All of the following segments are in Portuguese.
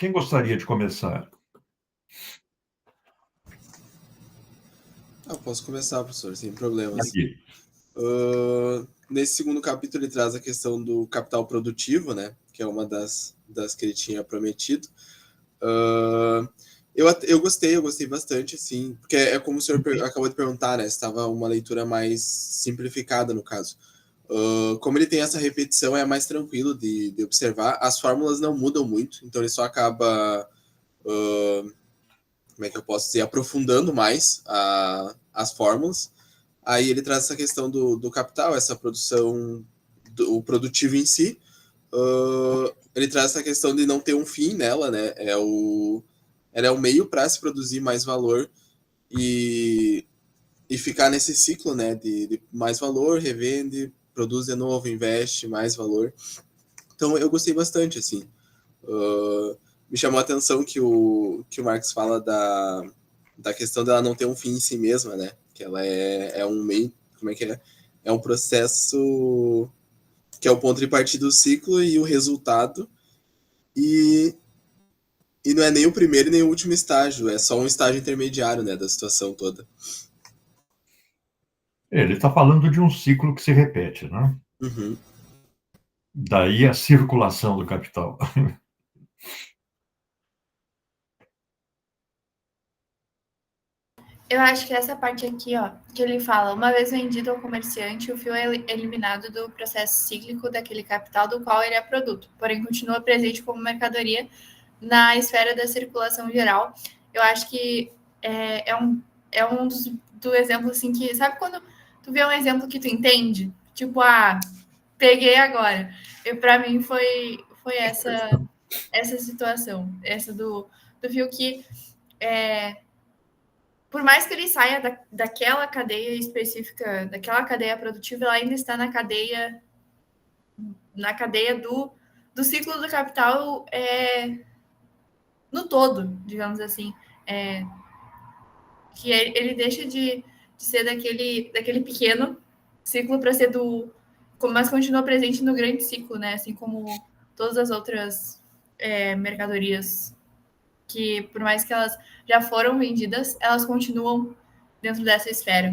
Quem gostaria de começar? Posso começar, professor, sem problemas. Aqui. Nesse segundo capítulo, ele traz a questão do capital produtivo, né? Que é uma das que ele tinha prometido. Eu gostei bastante, assim, porque é como o senhor acabou de perguntar, né? Estava uma leitura mais simplificada, no caso. Como ele tem essa repetição, é mais tranquilo de observar. As fórmulas não mudam muito, então ele só acaba, como é que eu posso dizer, aprofundando mais as fórmulas. Aí ele traz essa questão do capital, essa produção, o produtivo em si. Ele traz essa questão de não ter um fim nela, né? Ela é o meio para se produzir mais valor e ficar nesse ciclo, né? De mais valor, revende, produz de novo, investe, mais valor. Então eu gostei bastante, assim. Me chamou a atenção que o Marx fala da questão dela não ter um fim em si mesma, né? Que ela é um meio, como é que é? É um processo que é o ponto de partida do ciclo e o resultado, e, e não é nem o primeiro nem o último estágio, é só um estágio intermediário, né, da situação toda. Ele está falando de um ciclo que se repete, né? Uhum. Daí a circulação do capital. Eu acho que essa parte aqui, ó, que ele fala, uma vez vendido ao comerciante, o fio é eliminado do processo cíclico daquele capital do qual ele é produto, porém continua presente como mercadoria na esfera da circulação geral. Eu acho que é um do exemplo, assim, que... Sabe quando tu vê um exemplo que tu entende? Tipo, peguei agora. E para mim foi essa situação, essa do fio que... por mais que ele saia daquela cadeia específica, daquela cadeia produtiva, ela ainda está na cadeia do ciclo do capital no todo, digamos assim. Que ele deixa de ser daquele pequeno ciclo para ser mas continua presente no grande ciclo, né? Assim como todas as outras mercadorias que, por mais que elas já foram vendidas, elas continuam dentro dessa esfera.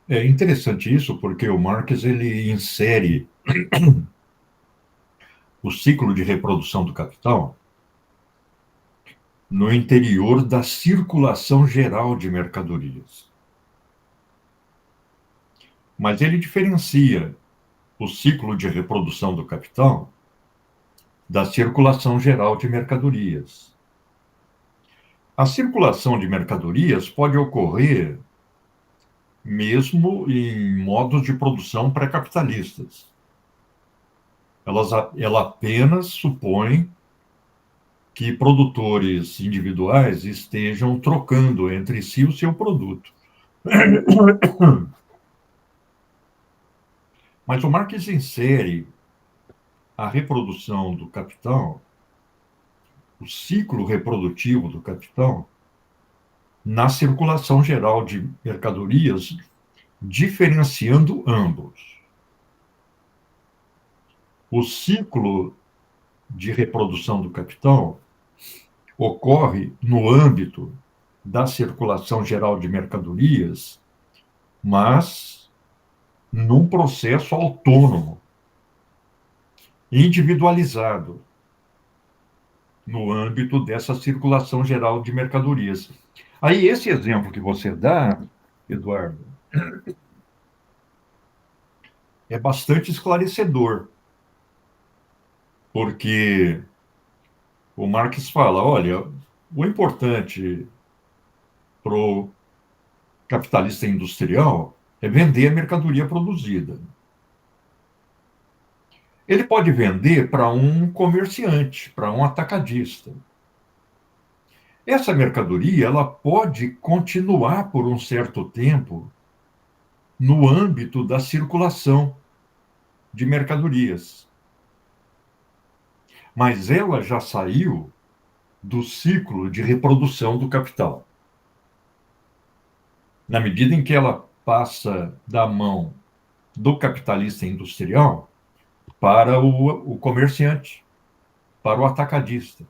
É interessante isso, porque o Marx ele insere o ciclo de reprodução do capital no interior da circulação geral de mercadorias. Mas ele diferencia o ciclo de reprodução do capital da circulação geral de mercadorias. A circulação de mercadorias pode ocorrer mesmo em modos de produção pré-capitalistas. Ela apenas supõe que produtores individuais estejam trocando entre si o seu produto. Mas o Marx insere a reprodução do capital, o ciclo reprodutivo do capital, na circulação geral de mercadorias, diferenciando ambos. O ciclo de reprodução do capital ocorre no âmbito da circulação geral de mercadorias, mas num processo autônomo, individualizado, no âmbito dessa circulação geral de mercadorias. Aí, esse exemplo que você dá, Eduardo, é bastante esclarecedor, porque o Marx fala, olha, o importante para o capitalista industrial é vender a mercadoria produzida. Ele pode vender para um comerciante, para um atacadista. Essa mercadoria ela pode continuar por um certo tempo no âmbito da circulação de mercadorias. Mas ela já saiu do ciclo de reprodução do capital. Na medida em que ela passa da mão do capitalista industrial para o comerciante, para o atacadista.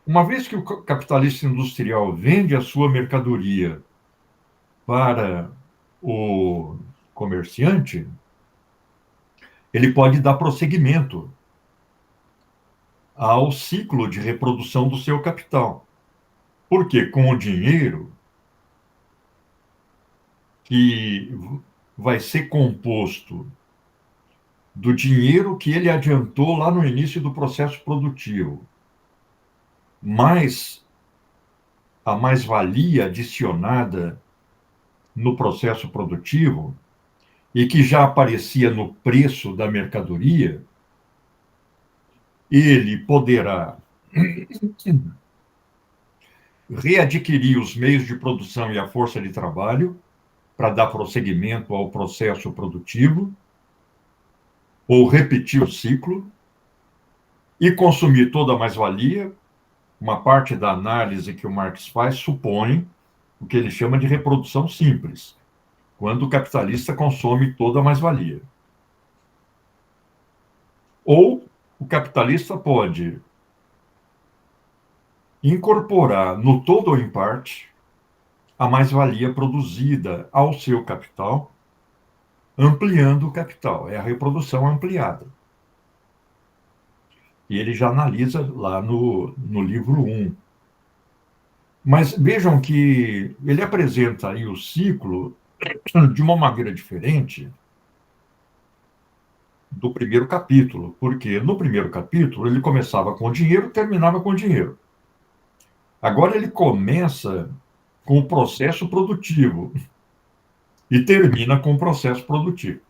Uma vez que o capitalista industrial vende a sua mercadoria para o comerciante, ele pode dar prosseguimento ao ciclo de reprodução do seu capital. Porque com o dinheiro que vai ser composto do dinheiro que ele adiantou lá no início do processo produtivo, mais a mais-valia adicionada no processo produtivo e que já aparecia no preço da mercadoria, ele poderá readquirir os meios de produção e a força de trabalho para dar prosseguimento ao processo produtivo, ou repetir o ciclo, e consumir toda a mais-valia. Uma parte da análise que o Marx faz supõe o que ele chama de reprodução simples, quando o capitalista consome toda a mais-valia. Ou o capitalista pode incorporar no todo ou em parte a mais-valia produzida ao seu capital, ampliando o capital. É a reprodução ampliada. E ele já analisa lá no livro 1. Mas vejam que ele apresenta aí o ciclo de uma maneira diferente do primeiro capítulo, porque no primeiro capítulo ele começava com o dinheiro e terminava com o dinheiro. Agora ele começa com o processo produtivo e termina com o processo produtivo.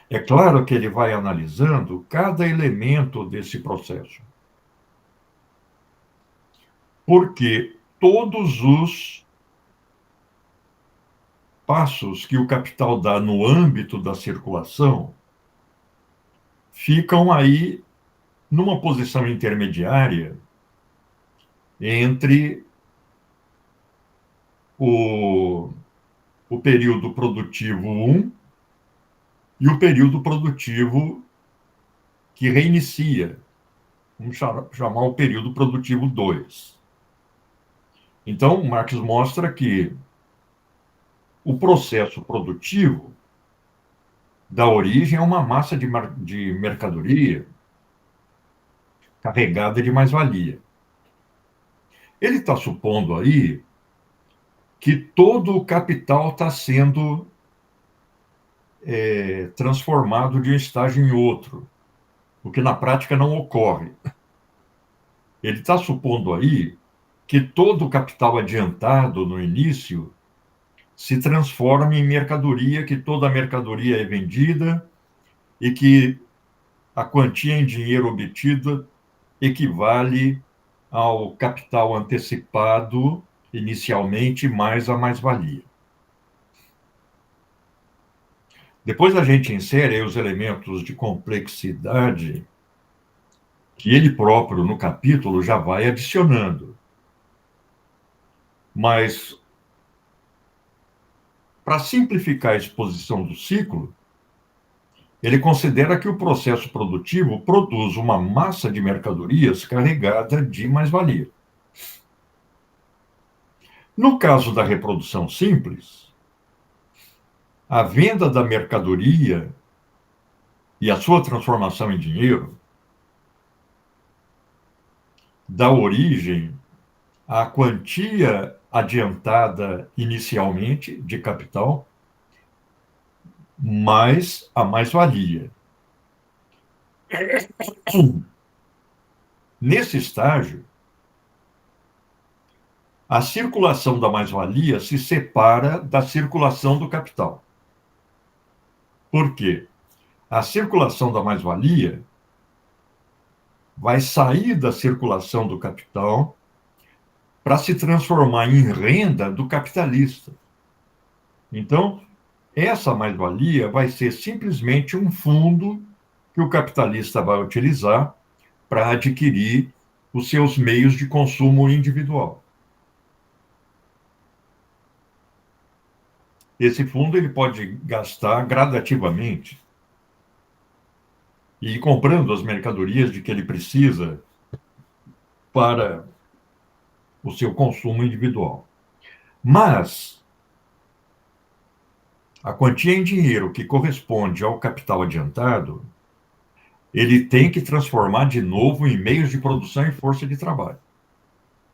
É claro que ele vai analisando cada elemento desse processo, porque todos os passos que o capital dá no âmbito da circulação ficam aí numa posição intermediária entre o período produtivo 1 e o período produtivo que reinicia. Vamos chamar o período produtivo 2. Então, Marx mostra que o processo produtivo dá origem a uma massa de mercadoria carregada de mais-valia. Ele está supondo aí que todo o capital está sendo transformado de um estágio em outro, o que na prática não ocorre. Ele está supondo aí que todo o capital adiantado no início se transforma em mercadoria, que toda a mercadoria é vendida e que a quantia em dinheiro obtida equivale ao capital antecipado inicialmente mais a mais-valia. Depois a gente insere os elementos de complexidade que ele próprio, no capítulo, já vai adicionando. Mas, para simplificar a exposição do ciclo, ele considera que o processo produtivo produz uma massa de mercadorias carregada de mais-valia. No caso da reprodução simples, a venda da mercadoria e a sua transformação em dinheiro dá origem à quantia adiantada inicialmente de capital, mais a mais-valia. Nesse estágio, a circulação da mais-valia se separa da circulação do capital. Por quê? A circulação da mais-valia vai sair da circulação do capital para se transformar em renda do capitalista. Então, essa mais-valia vai ser simplesmente um fundo que o capitalista vai utilizar para adquirir os seus meios de consumo individual. Esse fundo ele pode gastar gradativamente e comprando as mercadorias de que ele precisa para o seu consumo individual. Mas a quantia em dinheiro que corresponde ao capital adiantado, ele tem que transformar de novo em meios de produção e força de trabalho.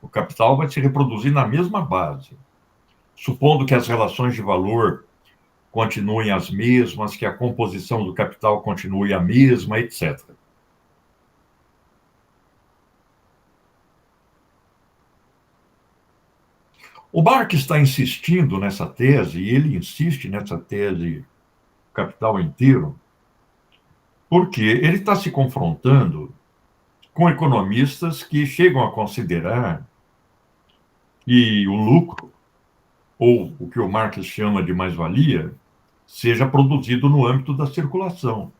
O capital vai se reproduzir na mesma base, supondo que as relações de valor continuem as mesmas, que a composição do capital continue a mesma, etc. O Marx está insistindo nessa tese, e ele insiste nessa tese capital inteiro, porque ele está se confrontando com economistas que chegam a considerar que o lucro, ou o que o Marx chama de mais-valia, seja produzido no âmbito da circulação.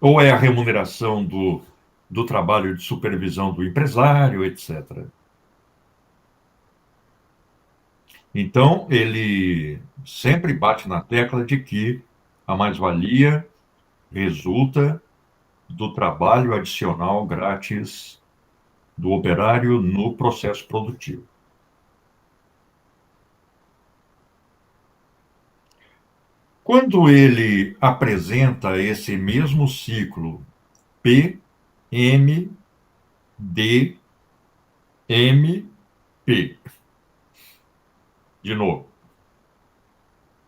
Ou é a remuneração do trabalho de supervisão do empresário, etc. Então, ele sempre bate na tecla de que a mais-valia resulta do trabalho adicional grátis do operário no processo produtivo. Quando ele apresenta esse mesmo ciclo P, M, D, M, P, de novo,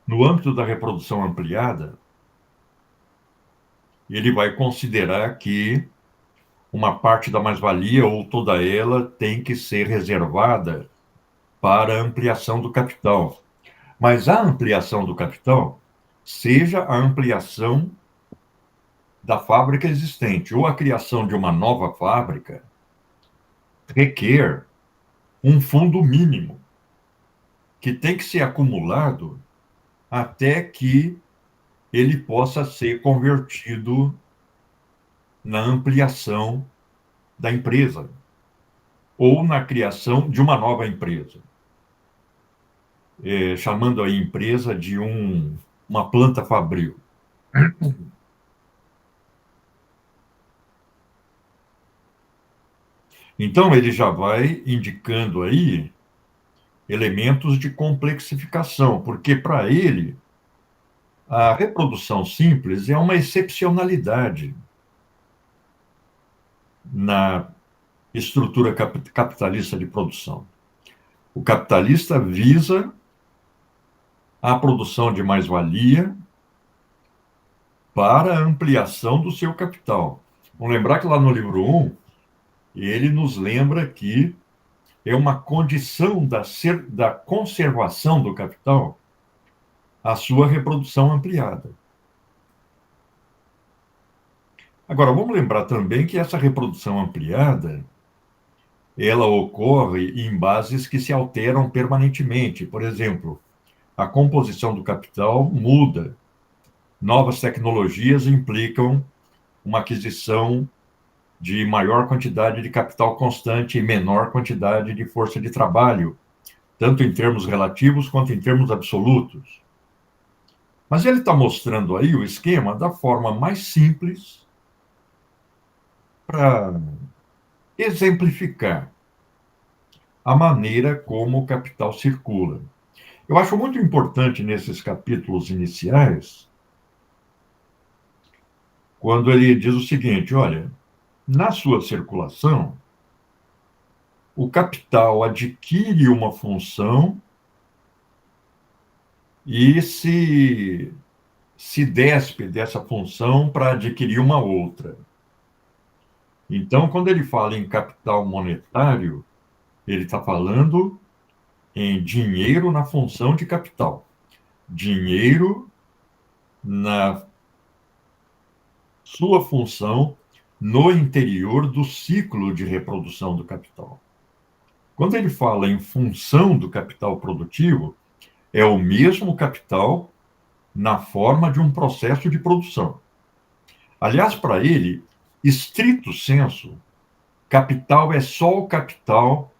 no âmbito da reprodução ampliada, ele vai considerar que uma parte da mais-valia, ou toda ela, tem que ser reservada para a ampliação do capital. Mas a ampliação do capital seja a ampliação da fábrica existente, ou a criação de uma nova fábrica, requer um fundo mínimo, que tem que ser acumulado até que ele possa ser convertido na ampliação da empresa ou na criação de uma nova empresa, chamando a empresa de uma planta fabril. Então, ele já vai indicando aí elementos de complexificação, porque para ele a reprodução simples é uma excepcionalidade na estrutura capitalista de produção. O capitalista visa a produção de mais-valia para a ampliação do seu capital. Vamos lembrar que lá no livro 1, ele nos lembra que é uma condição da conservação do capital a sua reprodução ampliada. Agora, vamos lembrar também que essa reprodução ampliada, ela ocorre em bases que se alteram permanentemente. Por exemplo, a composição do capital muda. Novas tecnologias implicam uma aquisição de maior quantidade de capital constante e menor quantidade de força de trabalho, tanto em termos relativos quanto em termos absolutos. Mas ele está mostrando aí o esquema da forma mais simples para exemplificar a maneira como o capital circula. Eu acho muito importante nesses capítulos iniciais, quando ele diz o seguinte: olha, na sua circulação, o capital adquire uma função e se despe dessa função para adquirir uma outra. Então, quando ele fala em capital monetário, ele está falando em dinheiro na função de capital. Dinheiro na sua função no interior do ciclo de reprodução do capital. Quando ele fala em função do capital produtivo, é o mesmo capital na forma de um processo de produção. Aliás, para ele, estrito sensu, capital é só o capital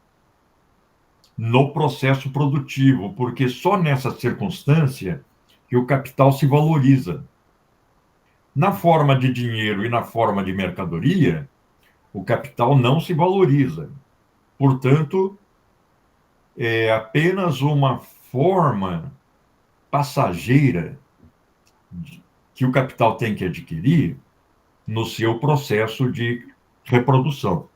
no processo produtivo, porque só nessa circunstância que o capital se valoriza. Na forma de dinheiro e na forma de mercadoria, o capital não se valoriza. Portanto, é apenas uma forma passageira que o capital tem que adquirir no seu processo de reprodução.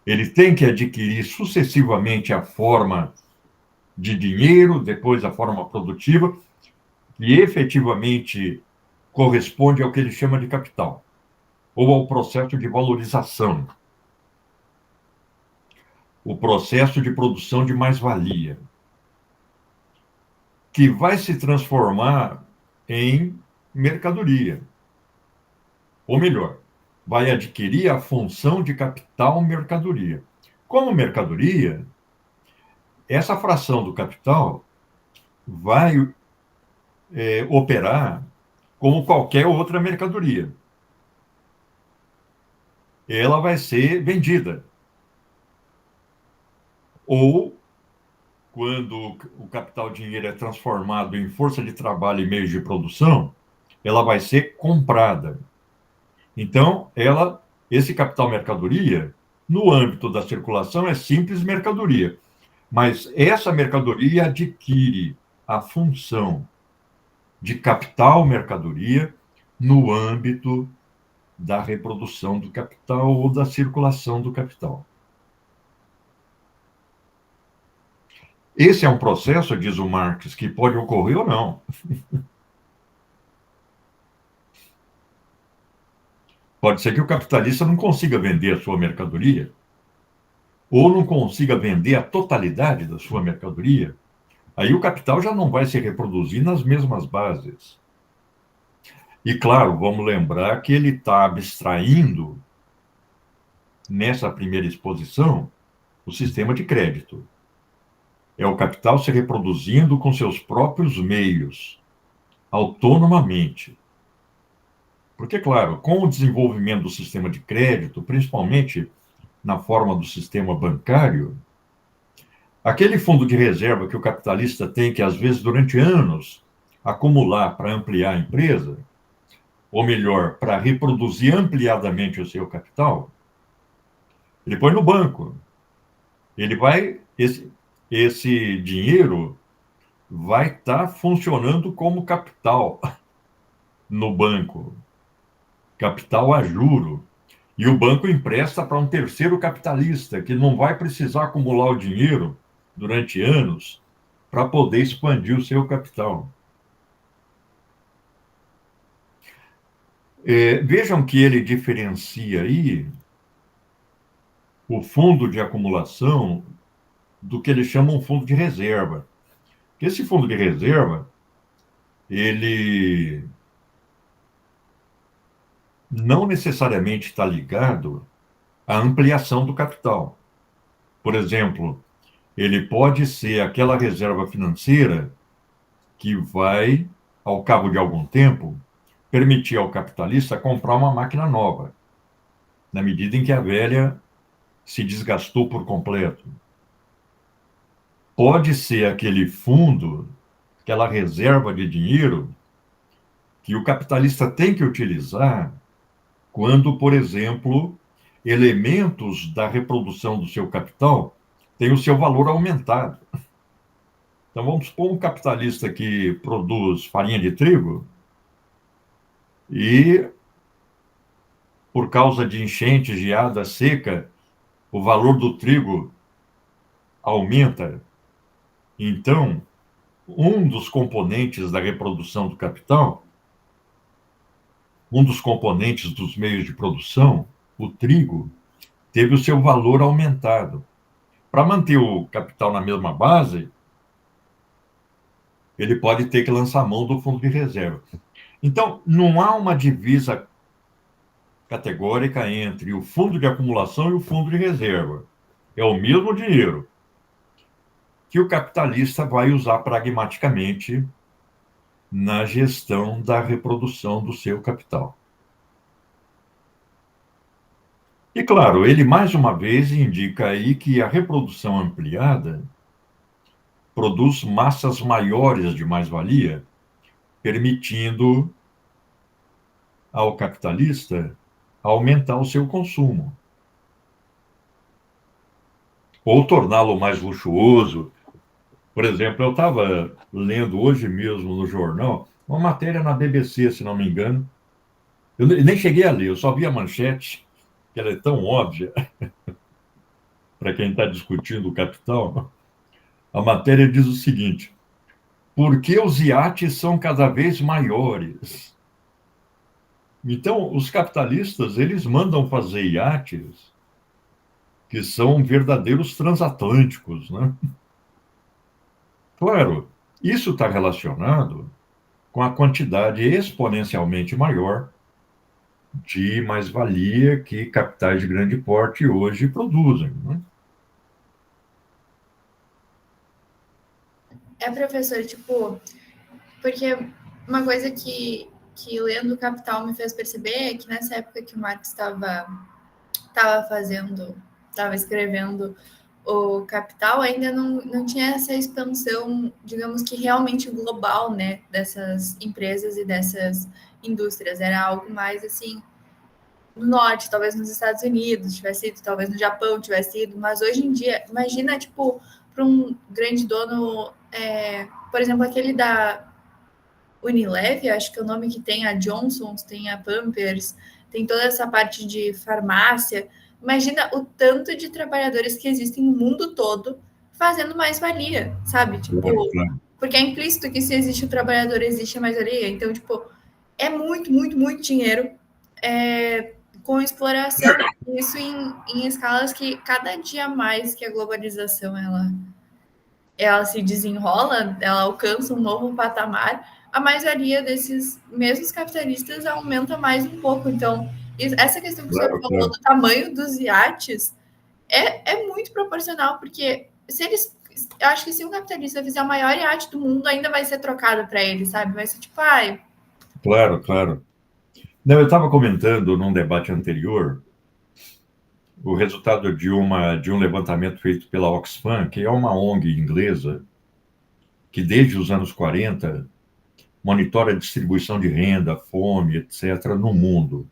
Ele tem que adquirir sucessivamente a forma de dinheiro, depois a forma produtiva, que efetivamente corresponde ao que ele chama de capital, ou ao processo de valorização, o processo de produção de mais-valia, que vai se transformar em mercadoria. Ou melhor, vai adquirir a função de capital mercadoria. Como mercadoria, essa fração do capital vai operar como qualquer outra mercadoria. Ela vai ser vendida. Ou, quando o capital dinheiro é transformado em força de trabalho e meios de produção, ela vai ser comprada. Então, esse capital mercadoria, no âmbito da circulação, é simples mercadoria. Mas essa mercadoria adquire a função de capital mercadoria no âmbito da reprodução do capital ou da circulação do capital. Esse é um processo, diz o Marx, que pode ocorrer ou não. Pode ser que o capitalista não consiga vender a sua mercadoria, ou não consiga vender a totalidade da sua mercadoria. Aí o capital já não vai se reproduzir nas mesmas bases. E, claro, vamos lembrar que ele está abstraindo, nessa primeira exposição, o sistema de crédito. É o capital se reproduzindo com seus próprios meios, autonomamente. Porque, claro, com o desenvolvimento do sistema de crédito, principalmente na forma do sistema bancário, aquele fundo de reserva que o capitalista tem que, às vezes, durante anos, acumular para ampliar a empresa, ou melhor, para reproduzir ampliadamente o seu capital, ele põe no banco. Esse dinheiro vai estar funcionando como capital no banco, capital a juro. E o banco empresta para um terceiro capitalista, que não vai precisar acumular o dinheiro durante anos para poder expandir o seu capital. Vejam que ele diferencia aí o fundo de acumulação do que eles chamam de fundo de reserva. Esse fundo de reserva, ele não necessariamente está ligado à ampliação do capital. Por exemplo, ele pode ser aquela reserva financeira que vai, ao cabo de algum tempo, permitir ao capitalista comprar uma máquina nova, na medida em que a velha se desgastou por completo. Pode ser aquele fundo, aquela reserva de dinheiro que o capitalista tem que utilizar quando, por exemplo, elementos da reprodução do seu capital têm o seu valor aumentado. Então, vamos supor um capitalista que produz farinha de trigo e, por causa de enchente, geada, seca, o valor do trigo aumenta. Então, um dos componentes da reprodução do capital, um dos componentes dos meios de produção, o trigo, teve o seu valor aumentado. Para manter o capital na mesma base, ele pode ter que lançar mão do fundo de reserva. Então, não há uma divisa categórica entre o fundo de acumulação e o fundo de reserva. É o mesmo dinheiro que o capitalista vai usar pragmaticamente na gestão da reprodução do seu capital. E, claro, ele mais uma vez indica aí que a reprodução ampliada produz massas maiores de mais-valia, permitindo ao capitalista aumentar o seu consumo, ou torná-lo mais luxuoso. Por exemplo, eu estava lendo hoje mesmo no jornal uma matéria na BBC, se não me engano. Eu nem cheguei a ler, eu só vi a manchete, que ela é tão óbvia para quem está discutindo o capital. A matéria diz o seguinte: por que os iates são cada vez maiores? Então, os capitalistas, eles mandam fazer iates que são verdadeiros transatlânticos, né? Claro, isso está relacionado com a quantidade exponencialmente maior de mais-valia que capitais de grande porte hoje produzem, né? Professor, tipo, porque uma coisa que lendo o Capital me fez perceber é que nessa época que o Marx estava escrevendo o Capital, ainda não tinha essa expansão, digamos que realmente global, né, dessas empresas e dessas indústrias. Era algo mais assim no norte, talvez nos Estados Unidos tivesse ido, talvez no Japão tivesse ido, mas hoje em dia, imagina, tipo, para um grande dono, por exemplo, aquele da Unilever, acho que é o nome que tem a Johnson's, tem a Pampers, tem toda essa parte de farmácia. Imagina o tanto de trabalhadores que existem no mundo todo fazendo mais-valia, sabe? Claro, Tipo, claro. porque é implícito que se existe o trabalhador, existe a mais-valia. Então, tipo, é muito, muito, muito dinheiro com exploração. Isso em escalas que cada dia mais que a globalização ela se desenrola, ela alcança um novo patamar, a mais-valia desses mesmos capitalistas aumenta mais um pouco. Então, essa questão que o senhor Claro, falou claro. do tamanho dos iates é muito proporcional, porque se eles. Eu acho que se um capitalista fizer o maior iate do mundo, ainda vai ser trocado para ele, sabe? Vai ser tipo, ai. Claro, claro. Não, eu estava comentando num debate anterior o resultado de um levantamento feito pela Oxfam, que é uma ONG inglesa que desde os anos 40 monitora a distribuição de renda, fome, etc., no mundo.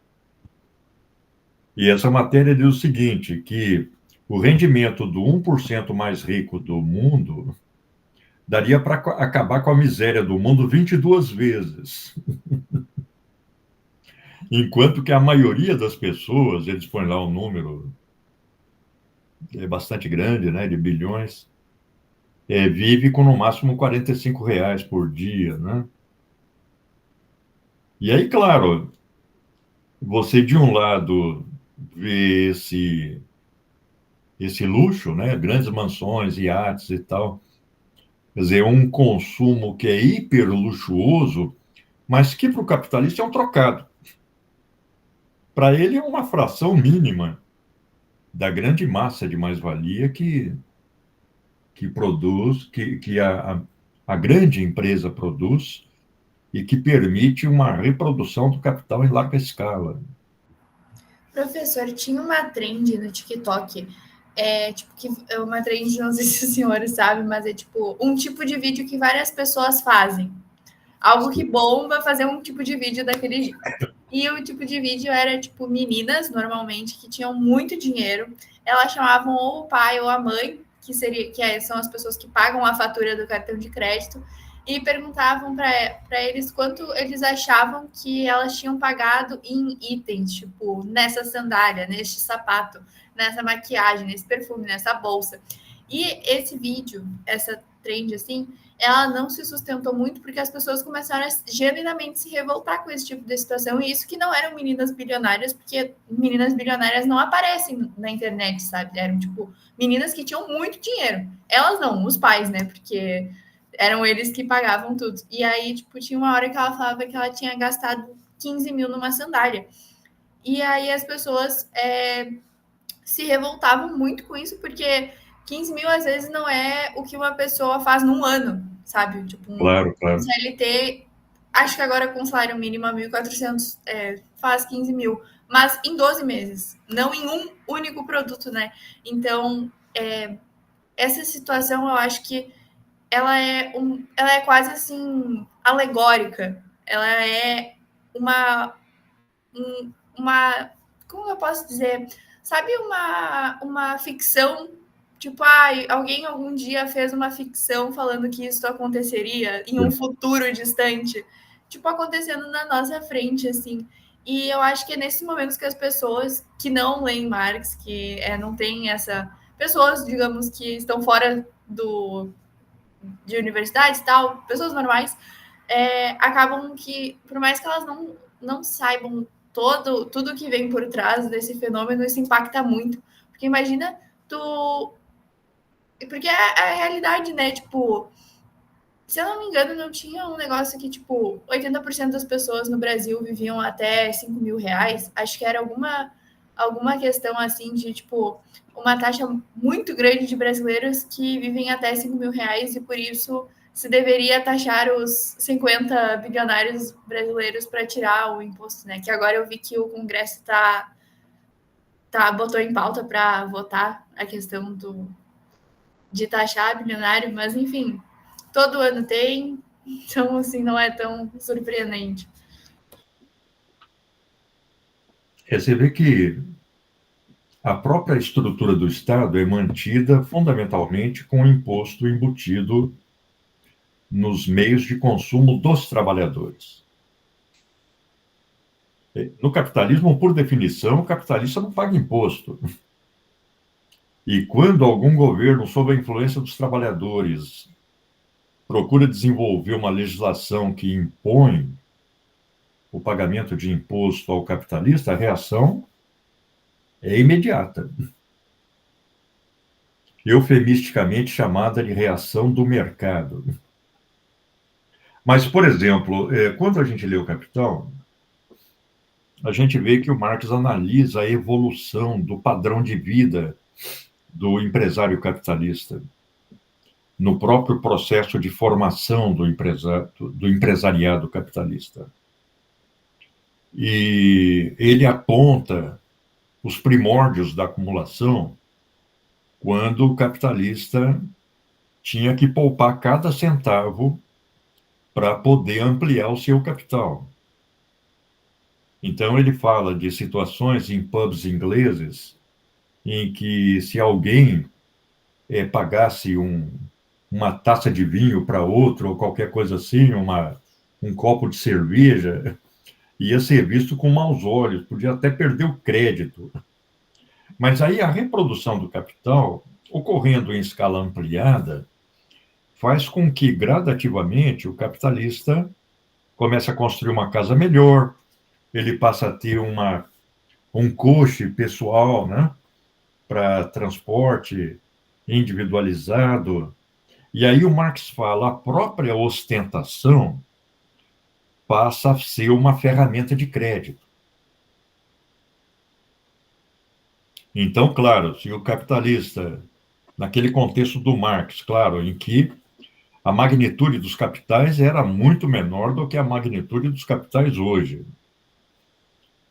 E essa matéria diz o seguinte, que o rendimento do 1% mais rico do mundo daria para acabar com a miséria do mundo 22 vezes. Enquanto que a maioria das pessoas, eles põem lá um número bastante grande, né, de bilhões, vive com no máximo R$ 45 por dia, né? E aí, claro, você de um lado vê esse luxo, né, grandes mansões, iates e tal, quer dizer, um consumo que é hiper luxuoso, mas que para o capitalista é um trocado. Para ele é uma fração mínima da grande massa de mais-valia que produz, que a grande empresa produz e que permite uma reprodução do capital em larga escala. Professor, tinha uma trend no TikTok, tipo, que é uma trend, não sei se o senhor sabe, mas é tipo um tipo de vídeo que várias pessoas fazem. Algo que bomba fazer um tipo de vídeo daquele jeito. E o tipo de vídeo era, tipo, meninas, normalmente, que tinham muito dinheiro. Elas chamavam ou o pai ou a mãe, são as pessoas que pagam a fatura do cartão de crédito, e perguntavam para eles quanto eles achavam que elas tinham pagado em itens, tipo, nessa sandália, neste sapato, nessa maquiagem, nesse perfume, nessa bolsa. E esse vídeo, essa trend, assim, ela não se sustentou muito porque as pessoas começaram a genuinamente se revoltar com esse tipo de situação, e isso que não eram meninas bilionárias, porque meninas bilionárias não aparecem na internet, sabe? Eram, tipo, meninas que tinham muito dinheiro. Elas não, os pais, né? Porque eram eles que pagavam tudo. E aí, tipo, tinha uma hora que ela falava que ela tinha gastado 15 mil numa sandália. E aí as pessoas se revoltavam muito com isso, porque 15 mil às vezes não é o que uma pessoa faz num ano, sabe? Tipo, Claro, um claro. CLT, acho que agora com salário mínimo a 1.400 faz 15 mil, mas em 12 meses, não em um único produto, né? Então, essa situação eu acho que ela é quase assim alegórica. Ela é uma uma... Como eu posso dizer? Sabe uma ficção? Tipo, alguém algum dia fez uma ficção falando que isso aconteceria em um futuro distante. Tipo, acontecendo na nossa frente, assim. E eu acho que é nesses momentos que as pessoas que não leem Marx, que não tem essa... Pessoas, digamos, que estão fora de universidades e tal, pessoas normais, acabam que, por mais que elas não saibam tudo que vem por trás desse fenômeno, isso impacta muito. Porque imagina tu... Porque é a realidade, né? Tipo, se eu não me engano, não tinha um negócio que, tipo, 80% das pessoas no Brasil viviam até 5 mil reais. Acho que era alguma questão assim de, tipo, uma taxa muito grande de brasileiros que vivem até 5 mil reais e por isso se deveria taxar os 50 bilionários brasileiros para tirar o imposto, né? Que agora eu vi que o Congresso botou em pauta para votar a questão de taxar bilionário, mas enfim, todo ano tem, então assim não é tão surpreendente. Você vê que a própria estrutura do Estado é mantida fundamentalmente com o imposto embutido nos meios de consumo dos trabalhadores. No capitalismo, por definição, o capitalista não paga imposto. E quando algum governo, sob a influência dos trabalhadores, procura desenvolver uma legislação que impõe o pagamento de imposto ao capitalista, a reação é imediata. Eufemisticamente chamada de reação do mercado. Mas, por exemplo, quando a gente lê o Capital, a gente vê que o Marx analisa a evolução do padrão de vida do empresário capitalista no próprio processo de formação do empresariado capitalista. E ele aponta os primórdios da acumulação quando o capitalista tinha que poupar cada centavo para poder ampliar o seu capital. Então, ele fala de situações em pubs ingleses em que, se alguém pagasse uma taça de vinho para outro, ou qualquer coisa assim, um copo de cerveja, ia ser visto com maus olhos, podia até perder o crédito. Mas aí a reprodução do capital, ocorrendo em escala ampliada, faz com que, gradativamente, o capitalista comece a construir uma casa melhor, ele passa a ter um coche pessoal, né, para transporte individualizado. E aí o Marx fala, a própria ostentação passa a ser uma ferramenta de crédito. Então, claro, se o capitalista, naquele contexto do Marx, claro, em que a magnitude dos capitais era muito menor do que a magnitude dos capitais hoje.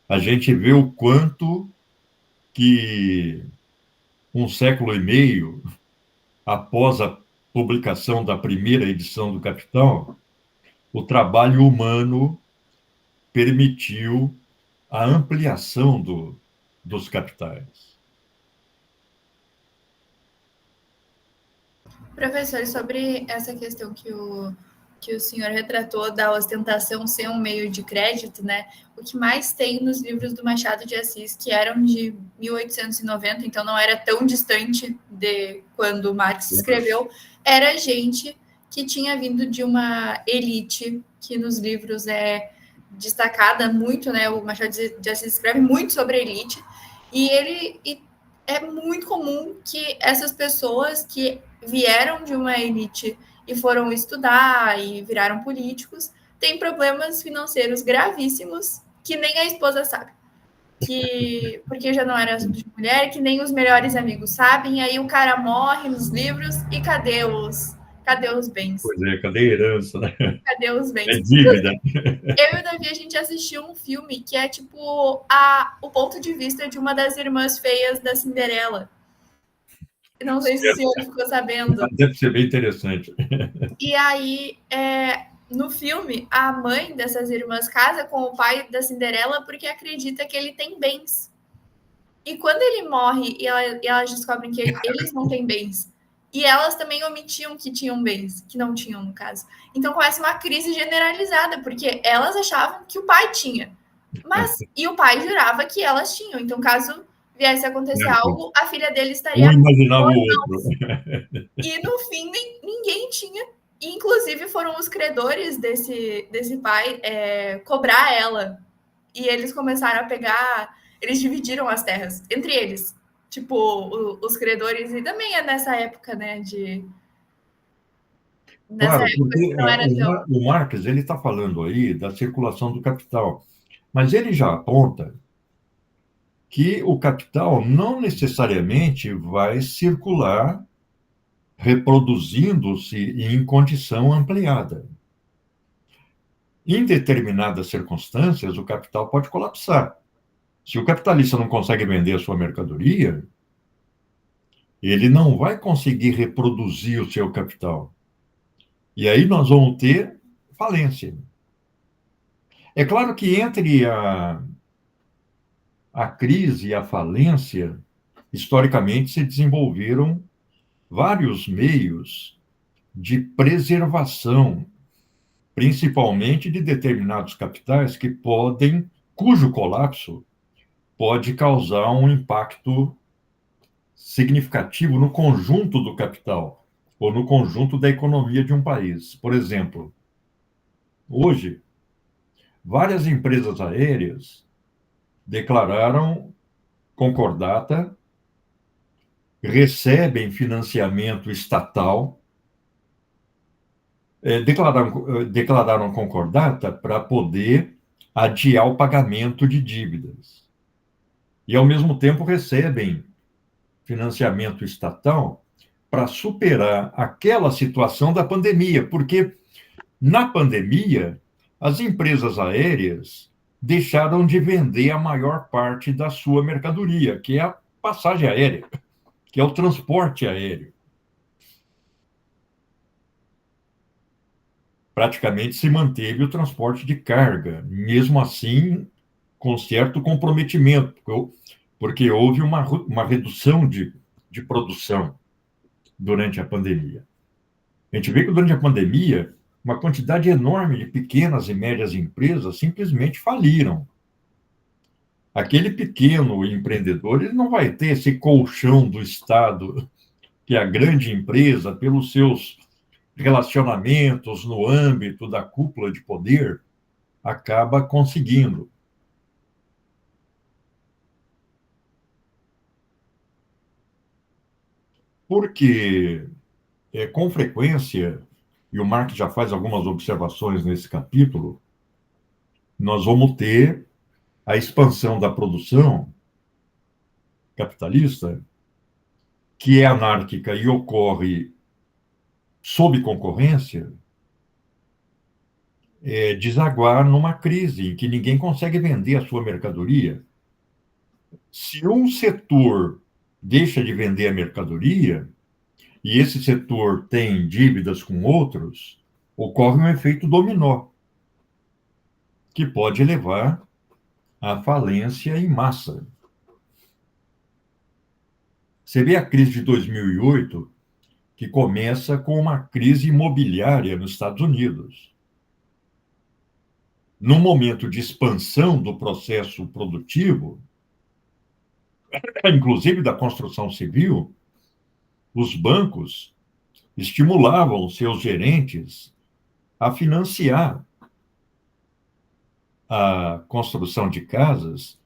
A gente vê o quanto que um século e meio após a publicação da primeira edição do Capital, o trabalho humano permitiu a ampliação dos capitais. Professor, sobre essa questão que o senhor retratou da ostentação ser um meio de crédito, né? O que mais tem nos livros do Machado de Assis, que eram de 1890, então não era tão distante de quando Marx escreveu, era gente que tinha vindo de uma elite, que nos livros é destacada muito, né? O Machado de Assis escreve muito sobre a elite, e é muito comum que essas pessoas que vieram de uma elite e foram estudar e viraram políticos, têm problemas financeiros gravíssimos que nem a esposa sabe. Porque já não era assunto de mulher, que nem os melhores amigos sabem, aí o cara morre nos livros e cadê os bens? Pois é, cadê a herança, né? Cadê os bens? É dívida. Eu e o Davi, a gente assistiu um filme que é tipo o ponto de vista de uma das irmãs feias da Cinderela. Não sei se o senhor ficou sabendo. Deve ser bem interessante. E aí, no filme, a mãe dessas irmãs casa com o pai da Cinderela porque acredita que ele tem bens. E quando ele morre e elas descobrem que eles não têm bens, e elas também omitiam que tinham bens, que não tinham, no caso. Então começa uma crise generalizada, porque elas achavam que o pai tinha. E o pai jurava que elas tinham. Então, caso viesse a acontecer algo, a filha dele estaria. Um imaginava o outro. E no fim, ninguém tinha. E, inclusive, foram os credores desse pai cobrar ela. E eles começaram a pegar. Eles dividiram as terras entre eles. Tipo, os credores. E também é nessa época, né? Nessa Claro, época porque que não era tão. o Marx ele está falando aí da circulação do capital, mas ele já aponta que o capital não necessariamente vai circular reproduzindo-se em condição ampliada. Em determinadas circunstâncias, o capital pode colapsar. Se o capitalista não consegue vender a sua mercadoria, ele não vai conseguir reproduzir o seu capital. E aí nós vamos ter falência. É claro que entre a crise e a falência, historicamente se desenvolveram vários meios de preservação, principalmente de determinados capitais cujo colapso pode causar um impacto significativo no conjunto do capital ou no conjunto da economia de um país. Por exemplo, hoje, várias empresas aéreas declararam concordata, recebem financiamento estatal, declararam concordata para poder adiar o pagamento de dívidas. E, ao mesmo tempo, recebem financiamento estatal para superar aquela situação da pandemia, porque na pandemia as empresas aéreas deixaram de vender a maior parte da sua mercadoria, que é a passagem aérea, que é o transporte aéreo. Praticamente se manteve o transporte de carga, mesmo assim com certo comprometimento, porque houve uma redução de produção durante a pandemia. A gente vê que durante a pandemia, uma quantidade enorme de pequenas e médias empresas simplesmente faliram. Aquele pequeno empreendedor, ele não vai ter esse colchão do Estado que a grande empresa, pelos seus relacionamentos no âmbito da cúpula de poder, acaba conseguindo. Porque, com frequência, e o Marx já faz algumas observações nesse capítulo, nós vamos ter a expansão da produção capitalista, que é anárquica e ocorre sob concorrência, desaguar numa crise em que ninguém consegue vender a sua mercadoria. Se um setor deixa de vender a mercadoria, e esse setor tem dívidas com outros, ocorre um efeito dominó, que pode levar à falência em massa. Você vê a crise de 2008, que começa com uma crise imobiliária nos Estados Unidos. Num momento de expansão do processo produtivo, inclusive da construção civil, os bancos estimulavam seus gerentes a financiar a construção de casas,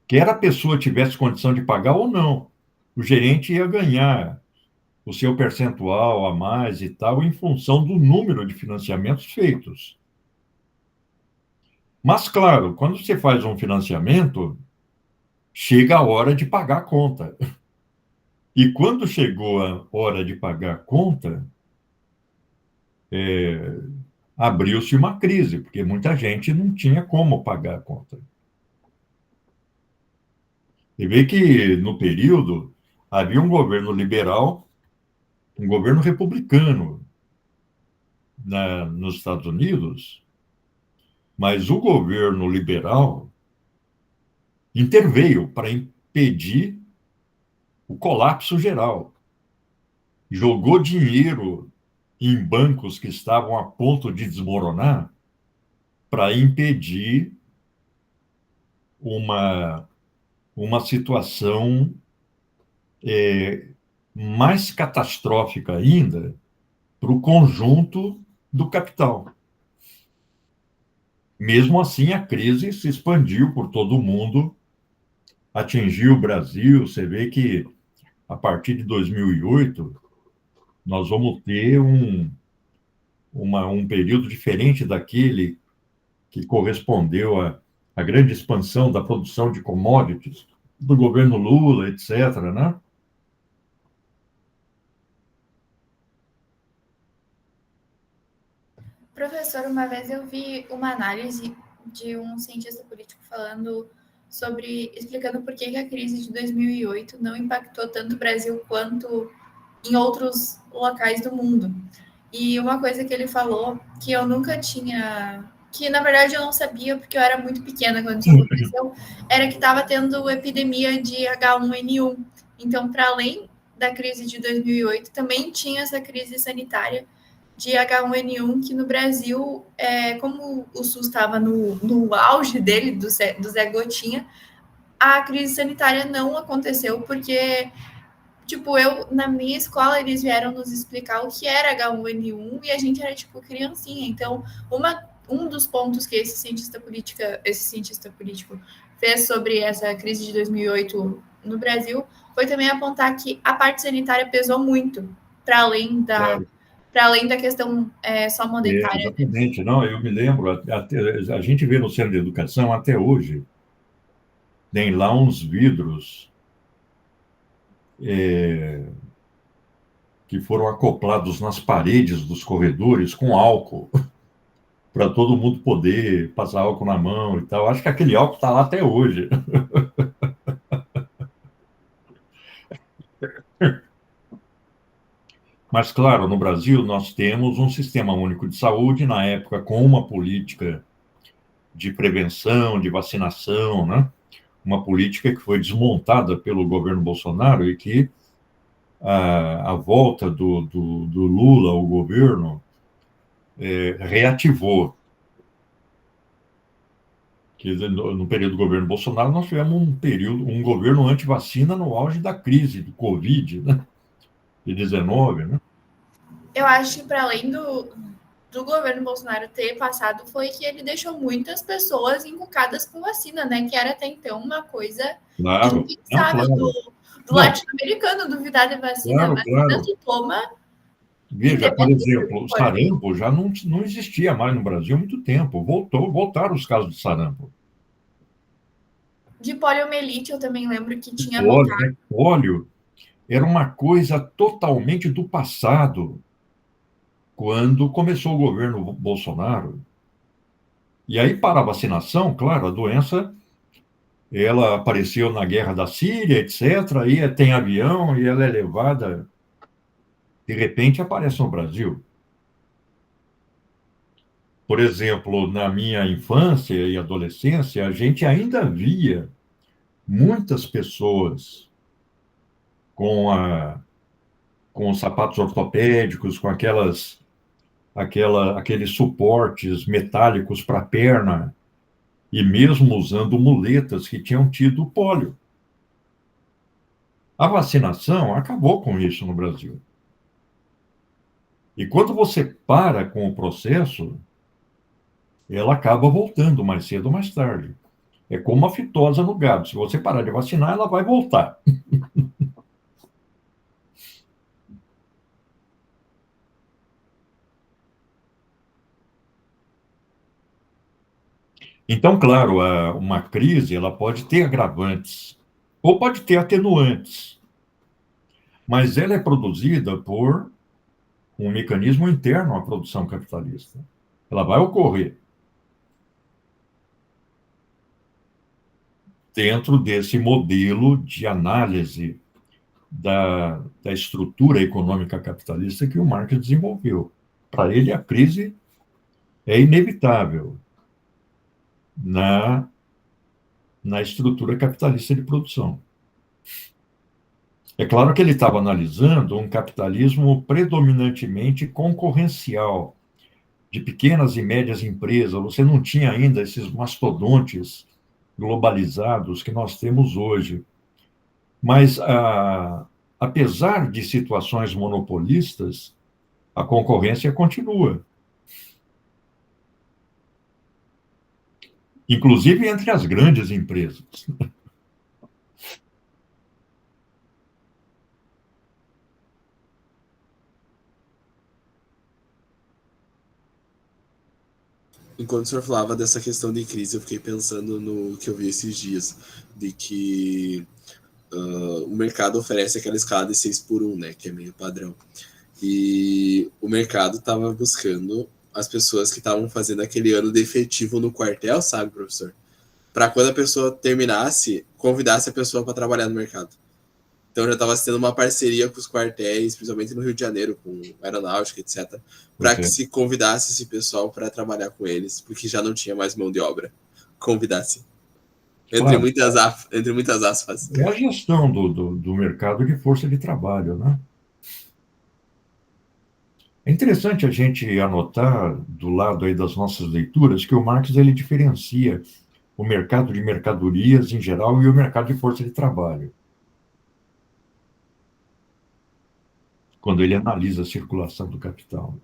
quer a pessoa tivesse condição de pagar ou não. O gerente ia ganhar o seu percentual a mais e tal, em função do número de financiamentos feitos. Mas, claro, quando você faz um financiamento, chega a hora de pagar a conta. E quando chegou a hora de pagar a conta, abriu-se uma crise, porque muita gente não tinha como pagar a conta. E vê que, no período, havia um governo liberal, um governo republicano nos Estados Unidos, mas o governo liberal interveio para impedir o colapso geral. Jogou dinheiro em bancos que estavam a ponto de desmoronar para impedir uma situação mais catastrófica ainda para o conjunto do capital. Mesmo assim, a crise se expandiu por todo o mundo, atingiu o Brasil. Você vê que, a partir de 2008, nós vamos ter um período diferente daquele que correspondeu à grande expansão da produção de commodities do governo Lula, etc., né? Professor, uma vez eu vi uma análise de um cientista político explicando por que a crise de 2008 não impactou tanto o Brasil quanto em outros locais do mundo. E uma coisa que ele falou que eu nunca tinha, que na verdade eu não sabia porque eu era muito pequena quando isso aconteceu, era que estava tendo epidemia de H1N1. Então, para além da crise de 2008, também tinha essa crise sanitária de H1N1, que no Brasil, como o SUS estava no auge dele, do Zé Gotinha, a crise sanitária não aconteceu, porque, tipo, na minha escola, eles vieram nos explicar o que era H1N1 e a gente era, tipo, criancinha. Então, um dos pontos que esse cientista político fez sobre essa crise de 2008 no Brasil foi também apontar que a parte sanitária pesou muito, para além da questão só monetária. Exatamente. Não, eu me lembro, a gente vê no Centro de Educação até hoje, tem lá uns vidros que foram acoplados nas paredes dos corredores com álcool, para todo mundo poder passar álcool na mão e tal. Acho que aquele álcool está lá até hoje. Mas, claro, no Brasil nós temos um sistema único de saúde, na época com uma política de prevenção, de vacinação, né? Uma política que foi desmontada pelo governo Bolsonaro e que a volta do Lula ao governo reativou. Que no período do governo Bolsonaro nós tivemos um governo anti-vacina no auge da crise do Covid, né? De 19, né? Eu acho que para além do governo Bolsonaro ter passado, foi que ele deixou muitas pessoas encucadas com vacina, né? Que era até então uma coisa impensável do latino-americano duvidar de vacina. Vacina tu toma. Veja, por exemplo, o sarampo já não existia mais no Brasil há muito tempo. Voltaram os casos de sarampo. De poliomielite, eu também lembro que tinha voltado. Polio era uma coisa totalmente do passado, quando começou o governo Bolsonaro. E aí, para a vacinação, claro, a doença ela apareceu na guerra da Síria, etc. Aí tem avião e ela é levada, de repente aparece no Brasil. Por exemplo, na minha infância e adolescência, a gente ainda via muitas pessoas com os sapatos ortopédicos, com aqueles suportes metálicos para a perna, e mesmo usando muletas que tinham tido pólio. A vacinação acabou com isso no Brasil. E quando você para com o processo, ela acaba voltando mais cedo ou mais tarde. É como a fitose no gado. Se você parar de vacinar, ela vai voltar. Então, claro, uma crise ela pode ter agravantes ou pode ter atenuantes, mas ela é produzida por um mecanismo interno à produção capitalista. Ela vai ocorrer dentro desse modelo de análise da estrutura econômica capitalista que o Marx desenvolveu. Para ele, a crise é inevitável na estrutura capitalista de produção. É claro que ele estava analisando um capitalismo predominantemente concorrencial, de pequenas e médias empresas. Você não tinha ainda esses mastodontes globalizados que nós temos hoje. Mas, apesar de situações monopolistas, a concorrência continua. Inclusive entre as grandes empresas. Enquanto o senhor falava dessa questão de crise, eu fiquei pensando no que eu vi esses dias, de que o mercado oferece aquela escala de 6x1, né, que é meio padrão. E o mercado estava buscando as pessoas que estavam fazendo aquele ano de efetivo no quartel, sabe, professor? Para quando a pessoa terminasse, convidasse a pessoa para trabalhar no mercado. Então já estava tendo uma parceria com os quartéis, principalmente no Rio de Janeiro, com aeronáutica, etc., para que se convidasse esse pessoal para trabalhar com eles, porque já não tinha mais mão de obra. Convidasse. Entre muitas aspas. É a gestão do mercado de força de trabalho, né? É interessante a gente anotar, do lado aí das nossas leituras, que o Marx ele diferencia o mercado de mercadorias em geral e o mercado de força de trabalho, quando ele analisa a circulação do capital.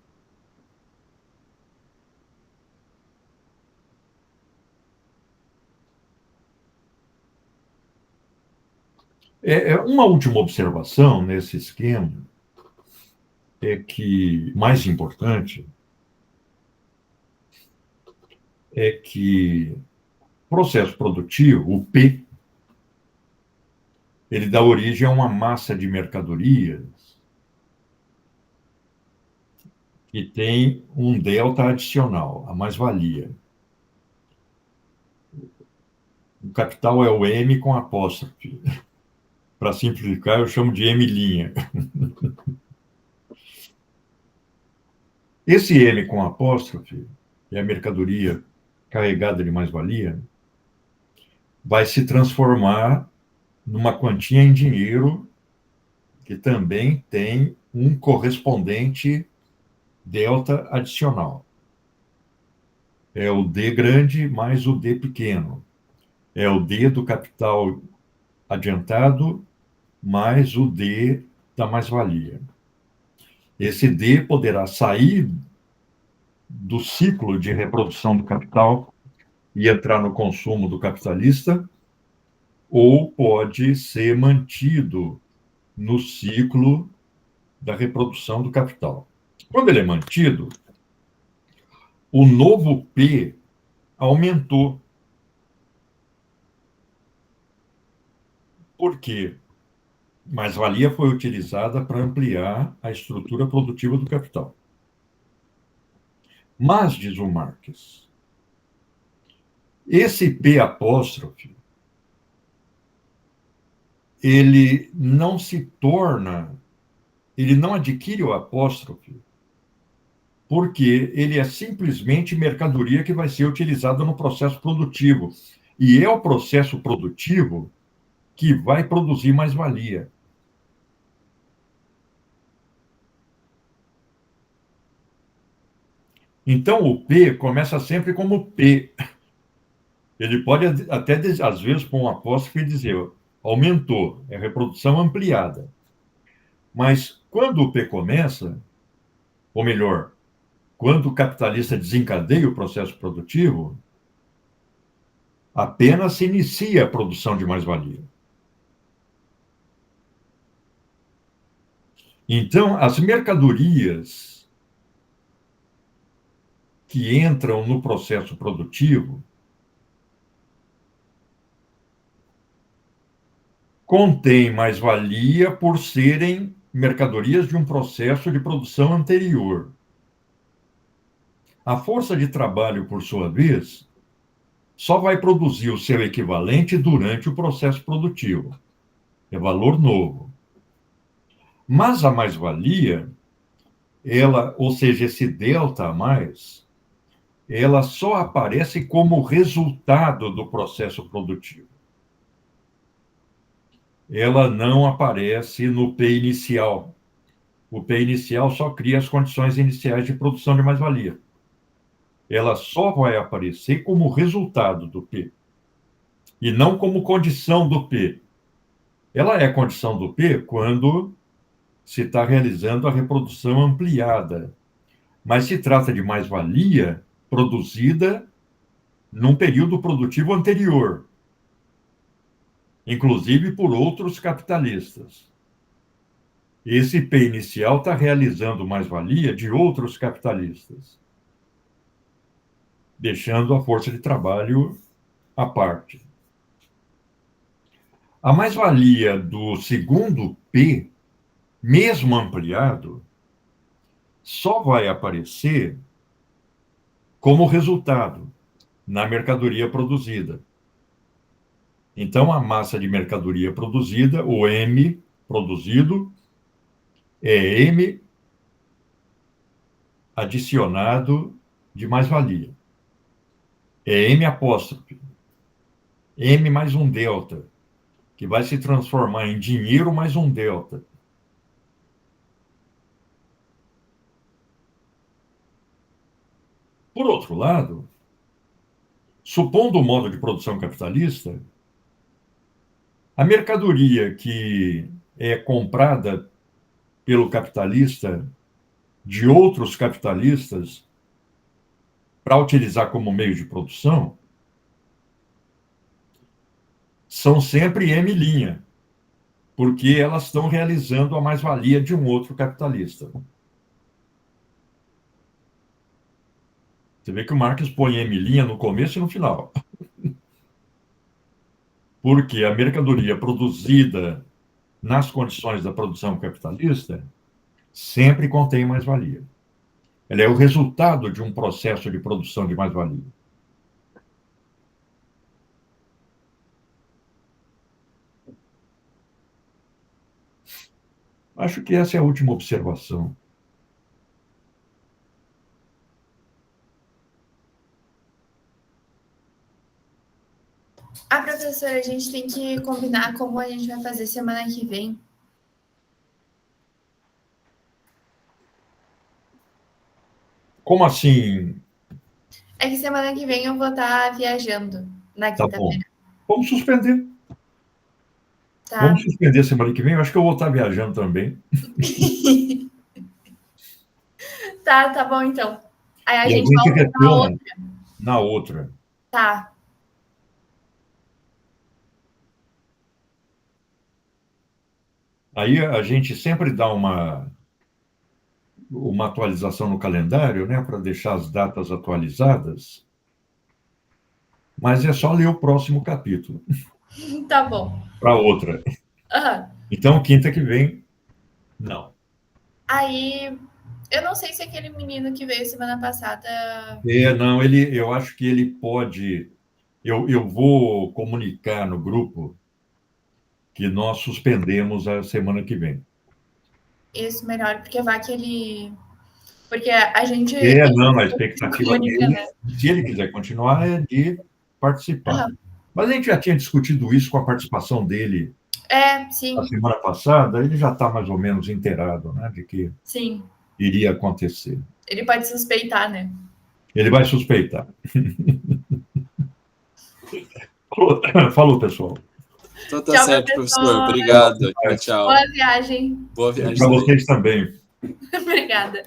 Uma última observação nesse esquema é que, mais importante, é que o processo produtivo, o P, ele dá origem a uma massa de mercadorias que tem um delta adicional, a mais-valia. O capital é o M com apóstrofe. Para simplificar, eu chamo de M'. Esse M com apóstrofe, que é a mercadoria carregada de mais-valia, vai se transformar numa quantia em dinheiro que também tem um correspondente delta adicional. É o D grande mais o D pequeno. É o D do capital adiantado mais o D da mais-valia. Esse D poderá sair do ciclo de reprodução do capital e entrar no consumo do capitalista, ou pode ser mantido no ciclo da reprodução do capital. Quando ele é mantido, o novo P aumentou. Por quê? Mais-valia foi utilizada para ampliar a estrutura produtiva do capital. Mas, diz o Marx, esse P apóstrofe, ele não se torna, ele não adquire o apóstrofe, porque ele é simplesmente mercadoria que vai ser utilizada no processo produtivo. E é o processo produtivo que vai produzir mais-valia. Então, o P começa sempre como P. Ele pode até, às vezes, com um apóstrofe, dizer aumentou, é reprodução ampliada. Mas quando o P começa, ou melhor, quando o capitalista desencadeia o processo produtivo, apenas se inicia a produção de mais-valia. Então, as mercadorias que entram no processo produtivo contêm mais-valia por serem mercadorias de um processo de produção anterior. A força de trabalho, por sua vez, só vai produzir o seu equivalente durante o processo produtivo. É valor novo. Mas a mais-valia ou seja, esse delta a mais, ela só aparece como resultado do processo produtivo. Ela não aparece no P inicial. O P inicial só cria as condições iniciais de produção de mais-valia. Ela só vai aparecer como resultado do P, e não como condição do P. Ela é condição do P quando se está realizando a reprodução ampliada, mas se trata de mais-valia produzida num período produtivo anterior, inclusive por outros capitalistas. Esse P inicial está realizando mais-valia de outros capitalistas, deixando a força de trabalho à parte. A mais-valia do segundo P, mesmo ampliado, só vai aparecer como resultado na mercadoria produzida. Então, a massa de mercadoria produzida, o M produzido, é M adicionado de mais-valia. É M apóstrofe. M mais um delta, que vai se transformar em dinheiro mais um delta. Por outro lado, supondo o modo de produção capitalista, a mercadoria que é comprada pelo capitalista de outros capitalistas para utilizar como meio de produção são sempre M', porque elas estão realizando a mais-valia de um outro capitalista. Você vê que o Marx põe M' no começo e no final. Porque a mercadoria produzida nas condições da produção capitalista sempre contém mais-valia. Ela é o resultado de um processo de produção de mais-valia. Acho que essa é a última observação. Professora, a gente tem que combinar como a gente vai fazer semana que vem. Como assim? É que semana que vem eu vou estar viajando na Tá bom. quinta-feira. Vamos suspender. Tá. Vamos suspender semana que vem. Eu acho que eu vou estar viajando também. Tá bom, então. Aí a E gente volta retoma na outra. Tá. Aí a gente sempre dá uma atualização no calendário, né, para deixar as datas atualizadas. Mas é só ler o próximo capítulo. Tá bom. Para outra. Uhum. Então, quinta que vem, não. Aí, eu não sei se aquele menino que veio semana passada... Não, eu acho que ele pode... Eu vou comunicar no grupo que nós suspendemos a semana que vem. Isso, melhor, porque vai que ele... Porque a gente... Não, a expectativa dele, né? se ele quiser continuar, é de participar. Uhum. Mas a gente já tinha discutido isso com a participação dele sim. na semana passada, ele já está mais ou menos inteirado, né, de que sim. iria acontecer. Ele pode suspeitar, né? Ele vai suspeitar. Falou, pessoal. Então tá tchau, certo, professor. Obrigado. Tchau. Boa viagem. Boa viagem. Para vocês também. Obrigada.